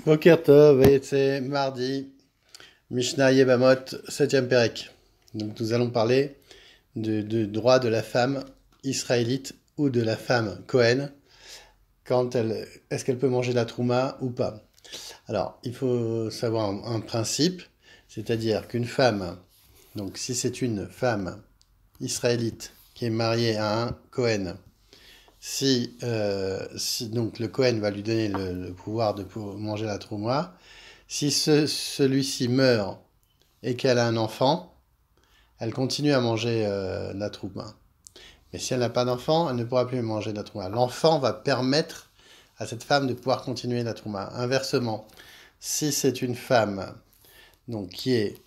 Boker Tov, et c'est mardi, Mishnah Yebamot, 7e Pérec. Donc nous allons parler du droit de la femme israélite ou de la femme Cohen, est-ce qu'elle peut manger la trouma ou pas. Alors, il faut savoir un principe, c'est-à-dire qu'une femme, donc si c'est une femme israélite qui est mariée à un Cohen, si donc le Cohen va lui donner le pouvoir de manger la trouma, si celui-ci meurt et qu'elle a un enfant, elle continue à manger la trouma. Mais si elle n'a pas d'enfant, elle ne pourra plus manger la trouma. L'enfant va permettre à cette femme de pouvoir continuer la trouma. Inversement, si c'est une femme donc, qui est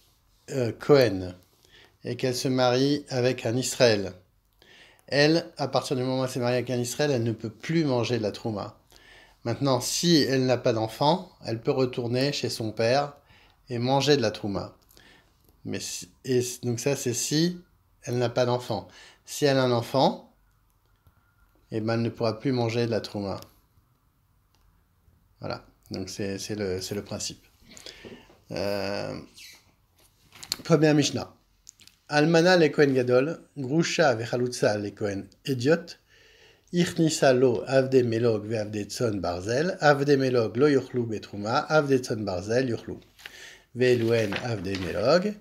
Cohen et qu'elle se marie avec un Israël, elle, à partir du moment où elle s'est mariée avec un Israël, elle ne peut plus manger de la trouma. Maintenant, si elle n'a pas d'enfant, elle peut retourner chez son père et manger de la trouma. Donc ça, c'est si elle n'a pas d'enfant. Si elle a un enfant, eh ben, elle ne pourra plus manger de la trouma. Voilà, donc c'est le principe. Première Mishnah. Almana le Kohen Gadol, Grusha vechalutza le Kohen Idiot, Ichnisa lo avde melog ve'avde tzon barzel, avde melog lo yochlu betruma, avde tzon barzel yochlu. Ve'eluen avde melog,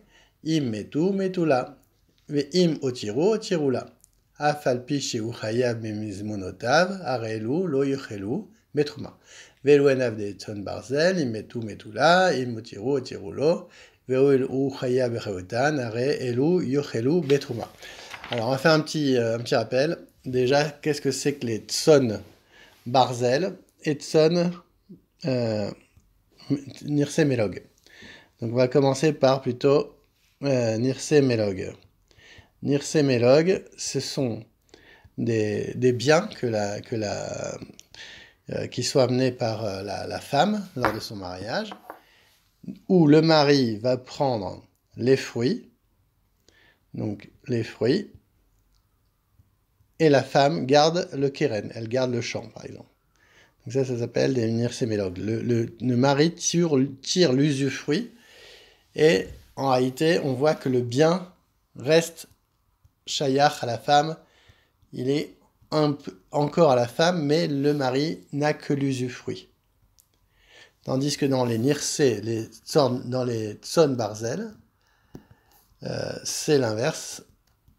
im metu metula, ve'im otiru otirula. Af al pi shehu chayav memizmonotav, arelu lo yochelu betruma. Ve'eluen avde tzon barzel, im metu metula, im otiru otirulo, ve'elu chayav bechayotan, arelu yochelu betruma. Alors on va faire un petit rappel. Déjà, qu'est-ce que c'est que les Tson Barzel et Tson Nirse Melog. Donc on va commencer par plutôt Nirse Melog. Nirse Melog, ce sont des biens qui sont amenés par la femme lors de son mariage, où le mari va prendre les fruits, donc les fruits, et la femme garde le keren, elle garde le champ, par exemple. Donc ça s'appelle des nirsémélog. Le mari tire l'usufruit, et en réalité, on voit que le bien reste shayach à la femme, il est encore à la femme, mais le mari n'a que l'usufruit. Tandis que dans les nirsé, dans les tson barzel, c'est l'inverse,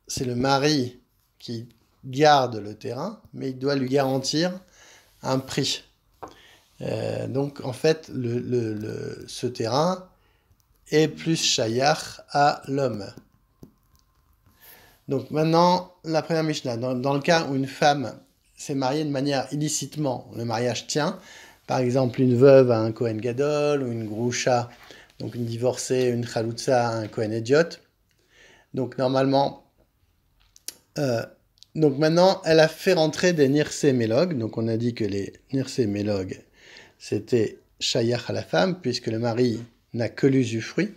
c'est le mari qui garde le terrain, mais il doit lui garantir un prix. Donc en fait, ce terrain est plus shayach à l'homme. Donc maintenant, la première Mishnah, dans le cas où une femme s'est mariée de manière illicitement, le mariage tient, par exemple une veuve à un Kohen Gadol, ou une Grusha, donc une divorcée, une Chalutza à un Kohen Idiot. Donc normalement, donc maintenant, elle a fait rentrer des Nirse Melog. Donc on a dit que les Nirse Melog, c'était Shayach à la femme, puisque le mari n'a que l'usufruit.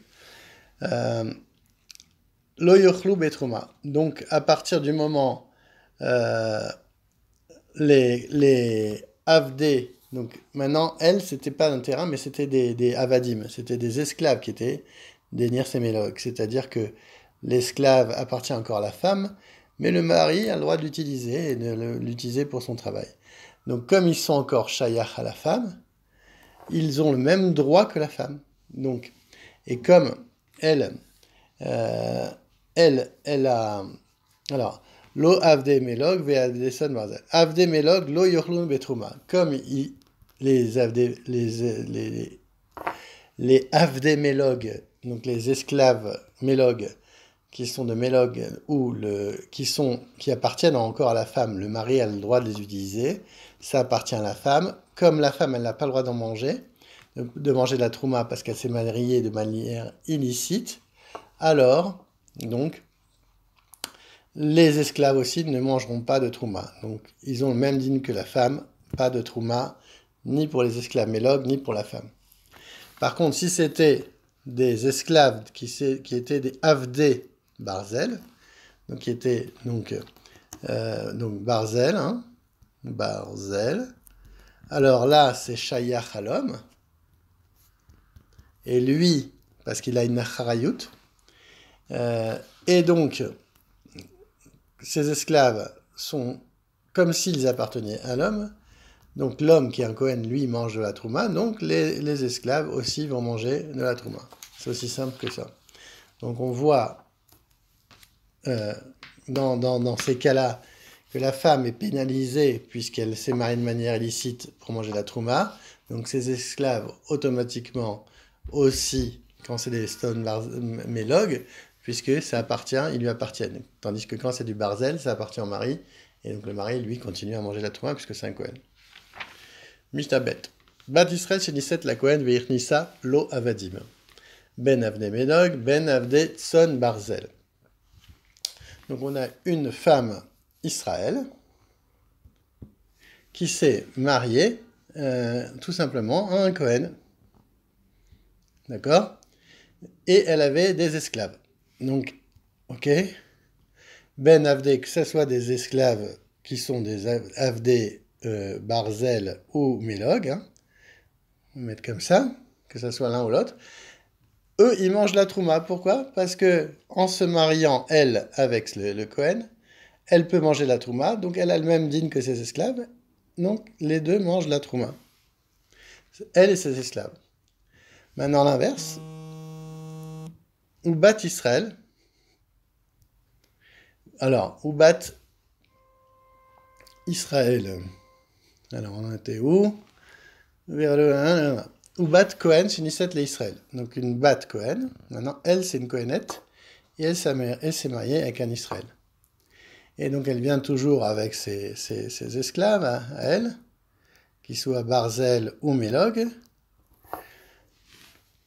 Lo yochlu betruma. Donc à partir du moment, les avdés, donc maintenant, elle, c'était pas un terrain, mais c'était des avadim, c'était des esclaves qui étaient des Nirse Melog. C'est-à-dire que l'esclave appartient encore à la femme, mais le mari a le droit de l'utiliser et de l'utiliser pour son travail. Donc comme ils sont encore shayach à la femme, ils ont le même droit que la femme. Donc, et comme elle a... Alors, lo avde melog ve avde son barzel. Avde melog lo yochlun betruma. Comme les avde melog, donc les esclaves melog, qui sont de Mélog ou qui appartiennent encore à la femme, le mari a le droit de les utiliser, ça appartient à la femme. Comme la femme, elle n'a pas le droit d'en manger, de manger de la trouma parce qu'elle s'est mariée de manière illicite, alors, donc, les esclaves aussi ne mangeront pas de trouma. Donc, ils ont le même digne que la femme, pas de trouma, ni pour les esclaves Mélog, ni pour la femme. Par contre, si c'était des esclaves qui étaient des avdés Barzel, donc qui était donc Barzel, hein, Barzel. Alors là, c'est Shayach à l'homme, et lui, parce qu'il a une Acharayut, et donc, ces esclaves sont comme s'ils appartenaient à l'homme. Donc l'homme qui est un Kohen, lui, mange de la trouma. Donc les esclaves aussi vont manger de la trouma. C'est aussi simple que ça. Donc on voit dans ces cas-là que la femme est pénalisée puisqu'elle s'est mariée de manière illicite pour manger la trouma. Donc ces esclaves, automatiquement, aussi, quand c'est des stone mélog, puisque ça appartient, ils lui appartiennent. Tandis que quand c'est du barzel, ça appartient au mari. Et donc le mari, lui, continue à manger la trouma puisque c'est un Kohen. Mishnah Bet. Bat Israël shenisset la Kohen ve'irnissa lo avadim. Ben avde medog, ben avde tson barzel. Donc on a une femme Israël qui s'est mariée tout simplement à un Kohen. D'accord? Et elle avait des esclaves. Donc, ok? Ben avde, que ce soit des esclaves qui sont des avde barzel ou mélog, hein, on va mettre comme ça, que ce soit l'un ou l'autre, eux, ils mangent la trouma. Pourquoi? Parce que en se mariant, elle, avec le Kohen, elle peut manger la trouma, donc elle a le même dîne que ses esclaves, donc les deux mangent la trouma. Elle et ses esclaves. Maintenant, l'inverse, Ubat Israël. Alors, Ubat Israël. Alors, on était où? Vers le 1. Ubat Kohen, Shinisset le Israël. Donc, une Bat Kohen. Maintenant, elle, c'est une Kohenette. Et elle s'est mariée avec un Israël. Et donc, elle vient toujours avec ses esclaves à elle, qui soient Barzel ou Mélog.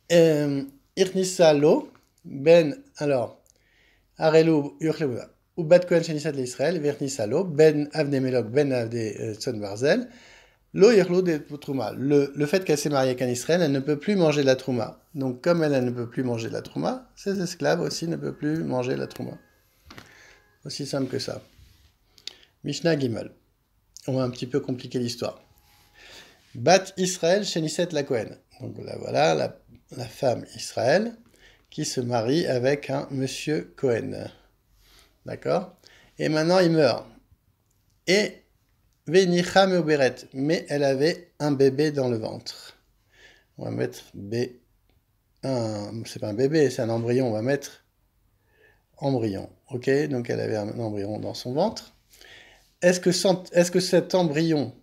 Irnissa lo, ben, alors, Arelu, Urleu, Ubat Kohen Shenisat l'Israël, Virnissa lo, ben Avne Mélog, ben Avde Tson Barzel, lo Irlu de Trouma. Le fait qu'elle s'est mariée avec un Israël, elle ne peut plus manger la Trouma. Donc, comme elle ne peut plus manger la Trouma, ses esclaves aussi ne peuvent plus manger la Trouma. Aussi simple que ça. Mishnah Gimel. On va un petit peu compliquer l'histoire. Bat Israël Shenisset la Kohen. Donc là, voilà la femme Israël qui se marie avec un monsieur Cohen. D'accord? Et maintenant, il meurt. Et Venicha Meoberet. Mais elle avait un bébé dans le ventre. On va mettre c'est pas un bébé, c'est un embryon. On va mettre embryon. Ok? Donc elle avait un embryon dans son ventre. Est-ce que cet embryon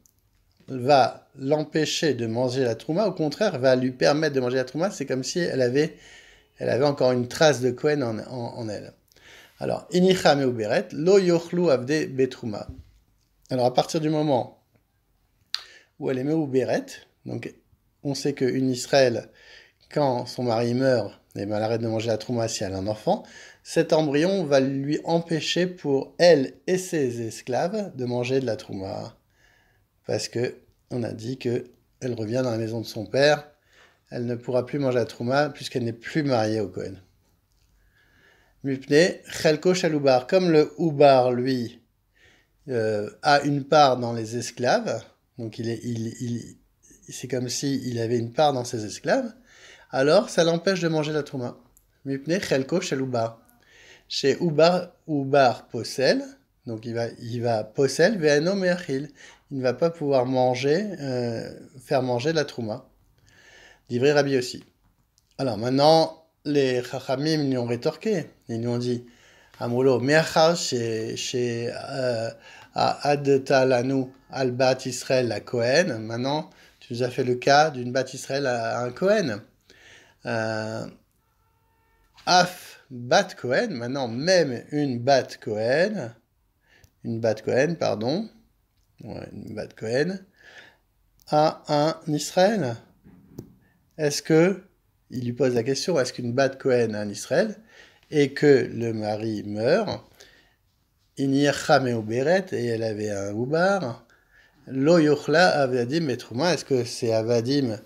va l'empêcher de manger la trouma, au contraire, va lui permettre de manger la trouma? C'est comme si elle avait encore une trace de Kohen en elle. Alors, Inicha meuberet, lo yochlu avde betrouma. Alors, à partir du moment où elle est meuberet, donc on sait qu'une Israël, quand son mari meurt, elle arrête de manger la trouma si elle a un enfant, cet embryon va lui empêcher pour elle et ses esclaves de manger de la trouma. Parce que on a dit qu'elle revient dans la maison de son père, elle ne pourra plus manger la trouma puisqu'elle n'est plus mariée au Kohen. Mupne, chelko shaloubar, comme le oubar, lui, a une part dans les esclaves, donc c'est comme s'il avait une part dans ses esclaves, alors ça l'empêche de manger la trouma. Mupne, chelko shaloubar. Chez oubar possel, donc il va possel, ve'ano me'achil. Il ne va pas pouvoir faire manger la trouma. Livré Rabbi aussi. Alors maintenant, les Chachamim lui ont rétorqué. Ils lui ont dit, Amoulo, me'achar chez Ad Talanu al-Bat Israël la Kohen. Maintenant, tu nous as fait le cas d'une Bat Israël à un Kohen. Af Bat Kohen. Maintenant, même une Bat Kohen, pardon. Ouais, une Bat Kohen, à un Israël. Est-ce que, il lui pose la question, est-ce qu'une Bat Kohen a un Israël et que le mari meurt, Inircha Meoberet, et elle avait un Oubar, Lo Yochla Avadim et Trouma, est-ce que ces Avadim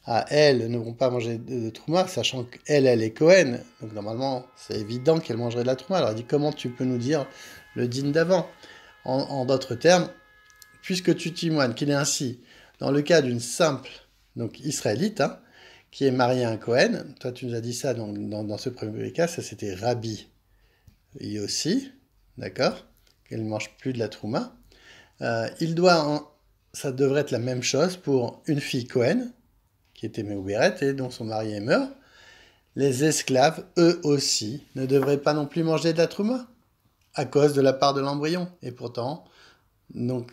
à elle ne vont pas manger de Trouma, sachant qu'elle est Kohen, donc normalement c'est évident qu'elle mangerait de la Trouma. Alors il dit, comment tu peux nous dire le dîne d'avant? En d'autres termes, puisque tu témoignes qu'il est ainsi, dans le cas d'une simple, donc israélite, hein, qui est marié à un Cohen, toi tu nous as dit ça dans ce premier cas, ça c'était Rabbi Yossi, d'accord, qu'elle ne mange plus de la trouma. Ça devrait être la même chose pour une fille Cohen, qui était Méouberet et dont son mari meurt. Les esclaves, eux aussi, ne devraient pas non plus manger de la trouma, à cause de la part de l'embryon. Et pourtant, donc,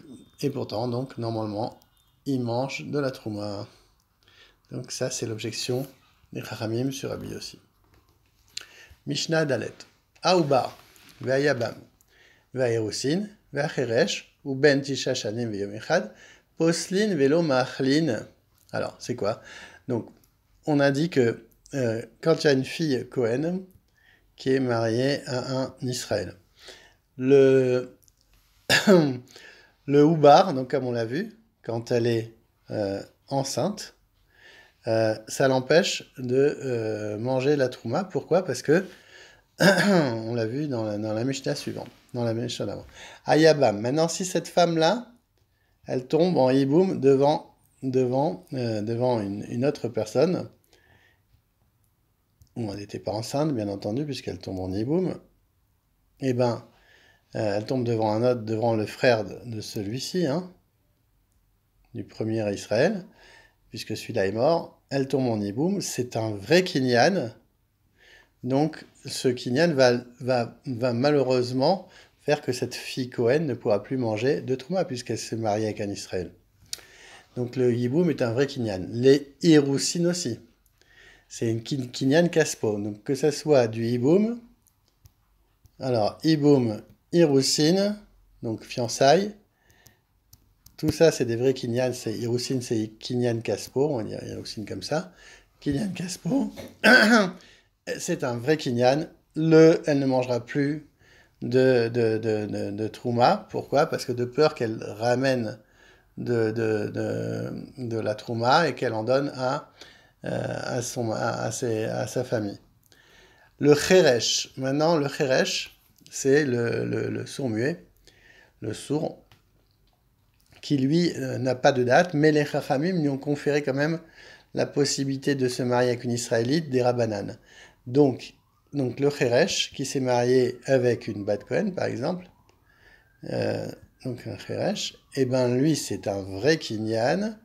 normalement, ils mangent de la trouma. Donc ça, c'est l'objection des Chachamim sur Rabbi Yossi. Mishnah Dalet. Aoubar, ve'ayabam, ve'ayerusin, ve'acheresh, ou ben tisha shanim ve'yom echad, poslin ve'lo ma'achlin. Alors, c'est quoi? Donc, on a dit que quand il y a une fille Cohen qui est mariée à un Israël, le Houbar, donc comme on l'a vu, quand elle est enceinte, ça l'empêche de manger la trouma. Pourquoi? Parce que, on l'a vu dans la Mishnah suivante, dans la Mishnah d'avant. Ayabam. Maintenant, si cette femme-là, elle tombe en hiboum devant une autre personne, où elle n'était pas enceinte, bien entendu, puisqu'elle tombe en hiboum, eh ben, elle tombe devant le frère de celui-ci, hein, du premier Israël, puisque celui-là est mort, elle tombe en hiboum, c'est un vrai kinyan, donc ce kinyan va malheureusement faire que cette fille Cohen ne pourra plus manger de trouma, puisqu'elle s'est mariée avec un Israël. Donc le hiboum est un vrai kinyan. Les hirousin aussi. C'est une kinyan kaspo. Donc que ça soit du hiboum, alors hiboum, hirousin, donc fiançailles, tout ça c'est des vrais kinyan, c'est hirousin, c'est kinyan kaspo, on va dire hirousin comme ça, kinyan kaspo, c'est un vrai kinyan, elle ne mangera plus de trouma. Pourquoi? Parce que de peur qu'elle ramène de la trouma et qu'elle en donne à sa famille. Le cheresh, maintenant le cheresh, c'est le sourd-muet, le sourd, qui lui n'a pas de date, mais les chachamim lui ont conféré quand même la possibilité de se marier avec une israélite, des rabbanan. Donc le cheresh, qui s'est marié avec une bat Cohen, par exemple, donc un cheresh, et ben lui c'est un vrai kinyan.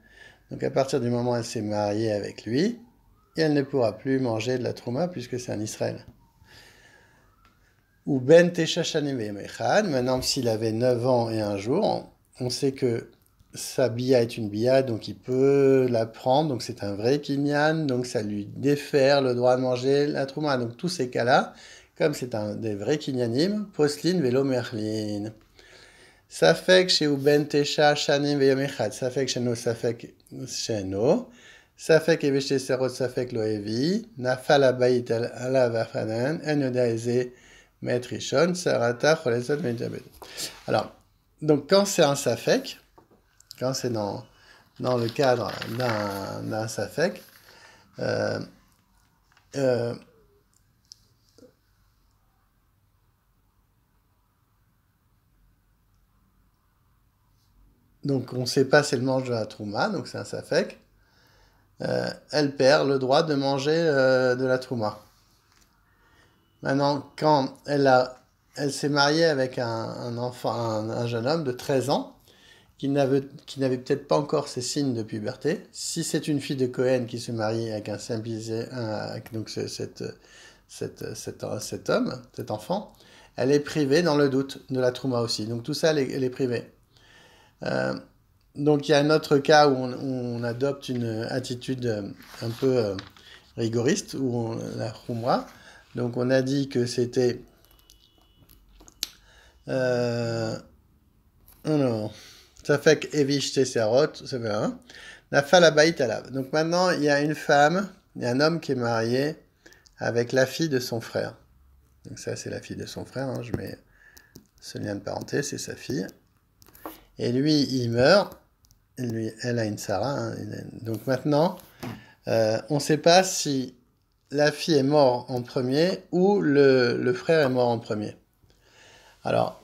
Donc à partir du moment où elle s'est mariée avec lui, elle ne pourra plus manger de la trouma puisque c'est un Israël. Ou ben tesha shanim ve'yom echad, maintenant s'il avait 9 ans et un jour, on sait que sa bia est une bia, donc il peut la prendre, donc c'est un vrai kinyan, donc ça lui défère le droit de manger la trouma. Donc tous ces cas-là, comme c'est des vrais kinyanim, poslin velo merlin. Safek chez Uben Tesha Shanim Veyom Echad, Safek Sheno Safek Sheno, Safek Eveshte Serot Safek Loevi, Nafal Abayit Ala Vafanan, Enoda Eze Metrishon, Sarata Cholesot Metabed. Alors, donc quand c'est un Safek, quand c'est dans le cadre d'un Safek, donc on ne sait pas si elle mange de la trouma, donc c'est un safek, elle perd le droit de manger de la trouma. Maintenant, quand elle s'est mariée avec un enfant, un jeune homme de 13 ans, qui n'avait peut-être pas encore ses signes de puberté, si c'est une fille de Cohen qui se marie avec un simplisé, donc cet homme, cet enfant, elle est privée dans le doute de la trouma aussi. Donc tout ça, elle est privée. Donc il y a un autre cas où on adopte une attitude un peu rigoriste, où la Khumra. Donc on a dit que c'était... non, ça fait que Evish Tesserot, c'est vrai, hein. La Falabaït Alav. Donc maintenant il y a une femme, il y a un homme qui est marié avec la fille de son frère. Donc ça c'est la fille de son frère, hein. Je mets ce lien de parenté, c'est sa fille. Et lui, il meurt. Elle a une Sarah. Hein, donc maintenant, on ne sait pas si la fille est morte en premier ou le frère est mort en premier. Alors,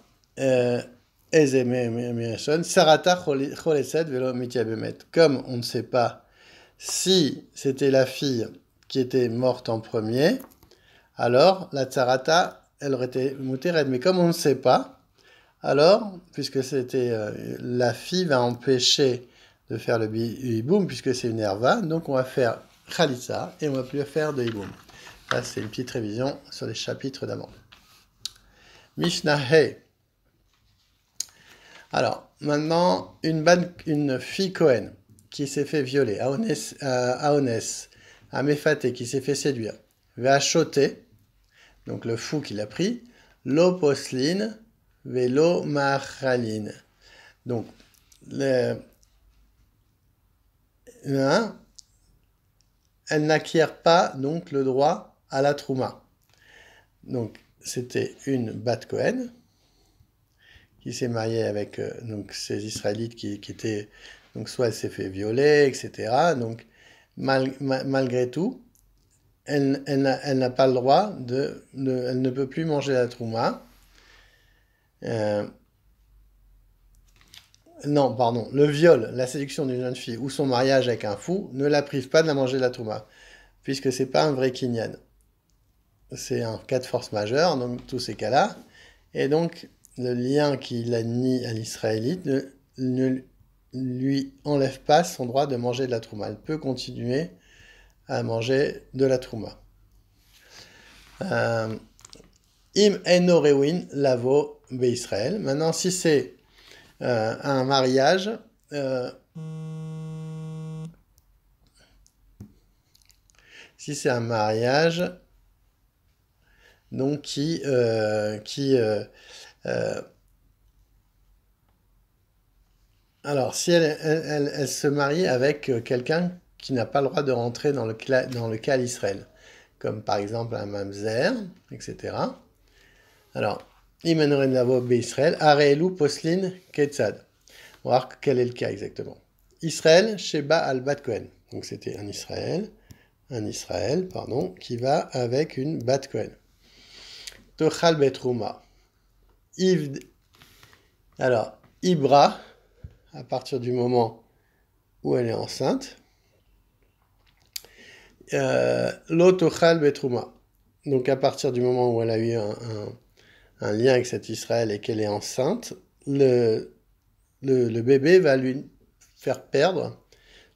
Sarata Choleset Velo Mitiabemet. Comme on ne sait pas Si c'était la fille qui était morte en premier, alors la tzarata, elle aurait été mouteret. Mais comme on ne sait pas, alors, puisque c'était la fille va empêcher de faire le hiboum, puisque c'est une herva, donc on va faire khalitsa et on va plus faire de hiboum. Là, c'est une petite révision sur les chapitres d'avant. Mishnah Hey. Alors, maintenant, une fille Cohen qui s'est fait violer, Aonès, à Méfaté qui s'est fait séduire, va achoter, donc le fou qui l'a pris, lo poslin, velo machalin. Donc, elle n'acquiert pas donc le droit à la trouma. Donc, c'était une Bat Cohen qui s'est mariée avec donc ces Israélites qui étaient donc soit elle s'est fait violer, etc. Donc malgré tout, elle n'a pas le droit elle ne peut plus manger la trouma. Non, pardon, le viol, la séduction d'une jeune fille ou son mariage avec un fou ne la prive pas de la manger de la trouma, puisque c'est pas un vrai kinyan. C'est un cas de force majeure, donc tous ces cas-là. Et donc, le lien qui la nie à l'Israélite ne lui enlève pas son droit de manger de la trouma. Elle peut continuer à manger de la trouma. Im eno rewin lavo be'Israël. Maintenant, si c'est un mariage, donc alors, si elle se marie avec quelqu'un qui n'a pas le droit de rentrer dans le cas d'Israël, comme par exemple un mamzer, etc. Alors, Imenoren Lavo Israël, Areelu Poslin Ketzad. On va voir quel est le cas exactement. Israël, Sheba al-Bat Kohen. Donc c'était un Israël, qui va avec une Bat Kohen. Tochal Betrouma. Alors, Ibra, à partir du moment où elle est enceinte, Lotochal Betrouma. Donc à partir du moment où elle a eu un lien avec cet Israël et qu'elle est enceinte, le bébé va lui faire perdre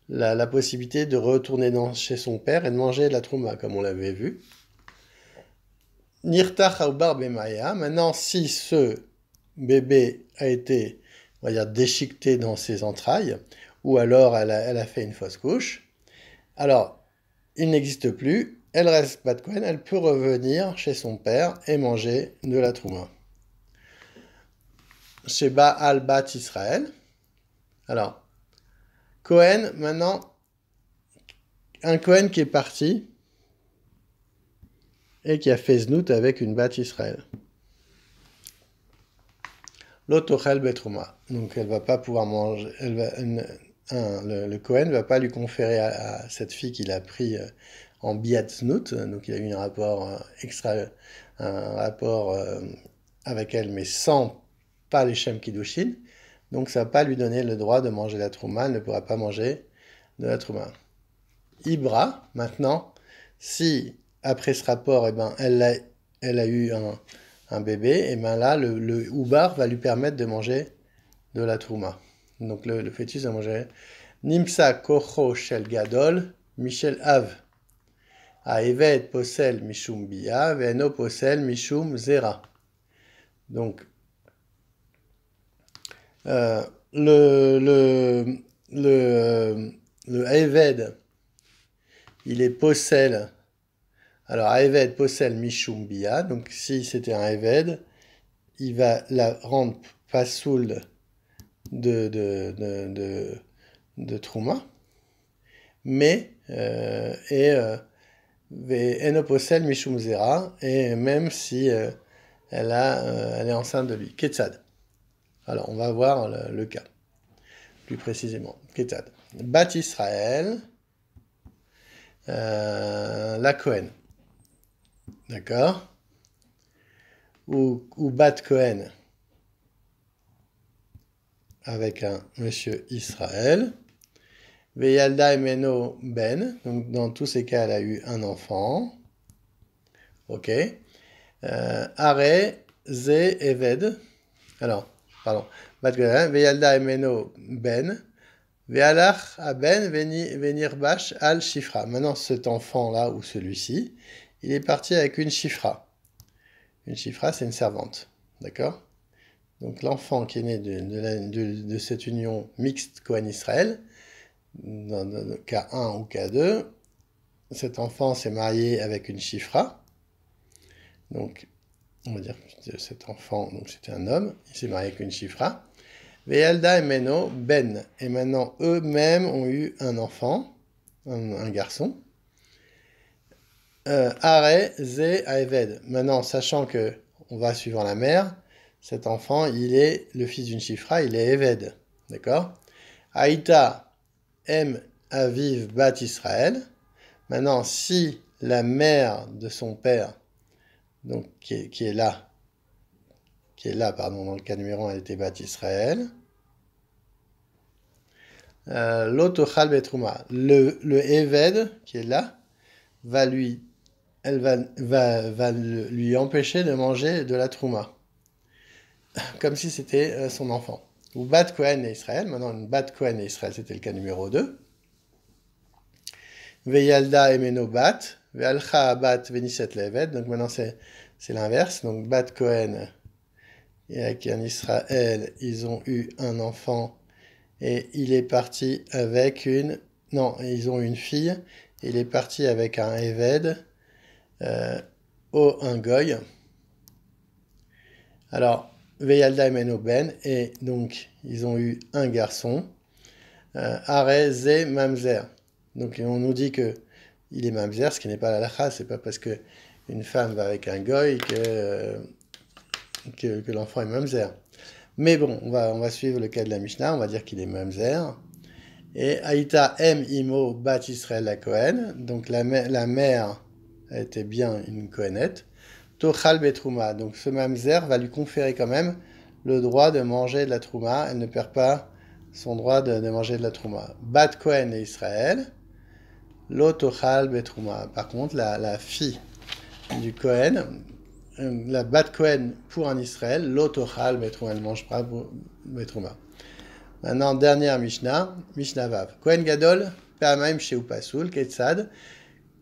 la possibilité de retourner chez son père et de manger de la trouma, comme on l'avait vu. Nirtach Aoubar Bemaya. Maintenant, si ce bébé a été, on va dire, déchiqueté dans ses entrailles, ou alors elle a fait une fausse couche, alors il n'existe plus, elle reste Bat Kohen, elle peut revenir chez son père et manger de la trouma. Sheba al-Bat Israël. Alors, Cohen, maintenant, un Cohen qui est parti et qui a fait znout avec une Bat Israël. L'Otochel Betrouma. Donc elle va pas pouvoir manger. Le Cohen va pas lui conférer à cette fille qu'il a pris en biat znout. Donc il a eu un rapport avec elle, mais sans pas les Shem Kiddushin. Donc ça va pas lui donner le droit de manger la trouma. Elle ne pourra pas manger de la trouma. Ibra, maintenant, si après ce rapport, eh ben, elle a eu un bébé, et bien là, le Oubar va lui permettre de manger de la trouma. Donc le fœtus va manger. Nimsa kocho shel gadol, Michel Av. Aeved posel mishum bia, veno posel mishum zera. Donc, le Aeved, il est posel. Alors, Aeved posel mishum bia. Donc, si c'était un Aeved, il va la rendre pasoul de trouma, mais enoposel mishum zera, et même si elle est enceinte de lui. Ketzad. Alors, on va voir le cas plus précisément. Ketzad. Bat Israël, la Cohen. D'accord? Ou Bat Cohen avec un monsieur Israël. Veyalda emeno ben. Donc, dans tous ces cas, elle a eu un enfant. Ok. Are, ze, eved. Alors, pardon. Veyalda emeno ben. Ve'alach aben venirbash al shifra. Maintenant, cet enfant-là, ou celui-ci, il est parti avec une shifra. Une shifra, c'est une servante. D'accord? Donc, l'enfant qui est né de cette union mixte Cohen-Israël, dans le cas 1 ou cas 2, cet enfant s'est marié avec une shifra. Donc, on va dire que cet enfant, donc c'était un homme, il s'est marié avec une shifra. Ve'alda emeno ben. Et maintenant, eux-mêmes ont eu un enfant, un garçon. Are ze aeved. Maintenant, sachant que on va suivre la mère, cet enfant, il est le fils d'une shifra, il est eved. D'accord? Aïta em aviv bat Israël. Maintenant, si la mère de son père, donc qui est là, pardon, dans le cas numéro 1, elle était bat Israël. L'autochal betrouma. Le Eved, qui est là, va lui empêcher de manger de la trouma. Comme si c'était son enfant. Ou Bat Kohen et Israël. Maintenant, une Bat Kohen et Israël, c'était le cas numéro 2. Veyalda emeno bat. Ve'alcha bat veniset le'eved. Donc maintenant, c'est l'inverse. Donc Bat Kohen et avec un Israël, ils ont eu un enfant. Et il est parti avec une... Non, ils ont une fille. Il est parti avec un Eved, un Goy. Alors, Veyalda emeno ben. Et donc, ils ont eu un garçon. Are ze mamzer. Donc, on nous dit que il est mamzer, ce qui n'est pas la lacha. C'est pas parce que une femme va avec un Goy que l'enfant est mamzer. Mais bon, on va suivre le cas de la Mishnah, on va dire qu'il est mamzer. Et Aïta M Imo Bat Israël la Kohen, donc la mère était bien une Kohenette. Tochal Betrouma, donc ce mamzer va lui conférer quand même le droit de manger de la Trouma, elle ne perd pas son droit de manger de la Trouma. Bat Kohen et Israël, Lo Tochal Betrouma. Par contre, la fille du Kohen, la Bat Kohen pour un Israël, l'Otochal Betrouma, elle ne mange pas Betrouma. Maintenant, dernière Mishnah, Mishnah Vav. Kohen Gadol, Pe'amaim Sheu Pasul, Ketzad,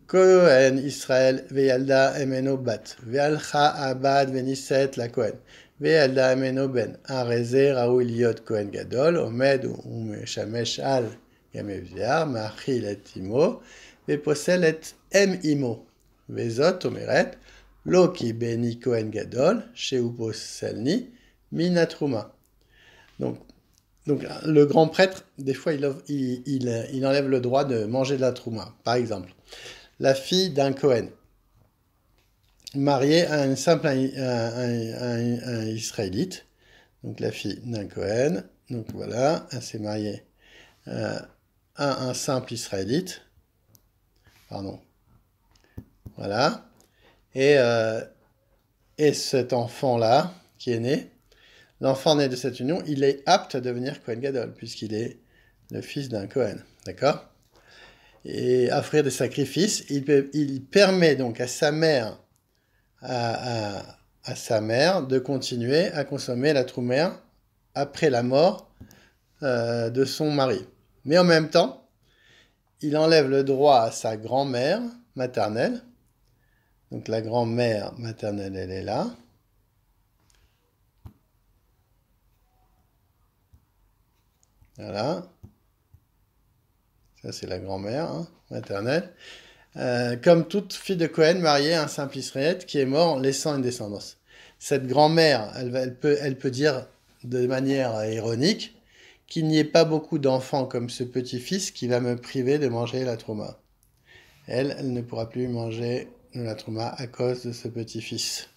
Kohen Israël, Ve'yalda Emeno Bat, Ve'alcha Abad Veniset la Kohen, Ve'yalda Emeno Ben, Areze Raoul Liot Kohen Gadol, Omed Umeshamesh Al Yamevziar, Machil et Imo, Ve'posel et Em Imo, Ve'zot Omeret, Lo ki beni Kohen Gadol, Sheu Poselni, Minatruma. Donc, le grand prêtre, des fois, il enlève le droit de manger de la trouma. Par exemple, la fille d'un Kohen, mariée à un simple un Israélite, donc la fille d'un Kohen, donc voilà, elle s'est mariée à un simple Israélite, pardon, voilà, et cet enfant-là, qui est né, l'enfant né de cette union, il est apte à devenir Kohen Gadol, puisqu'il est le fils d'un Kohen. D'accord? Et à offrir des sacrifices, il permet donc à sa mère, à sa mère de continuer à consommer la troumère après la mort de son mari. Mais en même temps, il enlève le droit à sa grand-mère maternelle. Donc la grand-mère maternelle, elle est là. Voilà. Ça, c'est la grand-mère maternelle. Comme toute fille de Cohen mariée à un simple Israélite qui est mort laissant une descendance. Cette grand-mère, elle peut dire de manière ironique qu'il n'y ait pas beaucoup d'enfants comme ce petit-fils qui va me priver de manger la trouma. Elle ne pourra plus manger de la trouma à cause de ce petit-fils.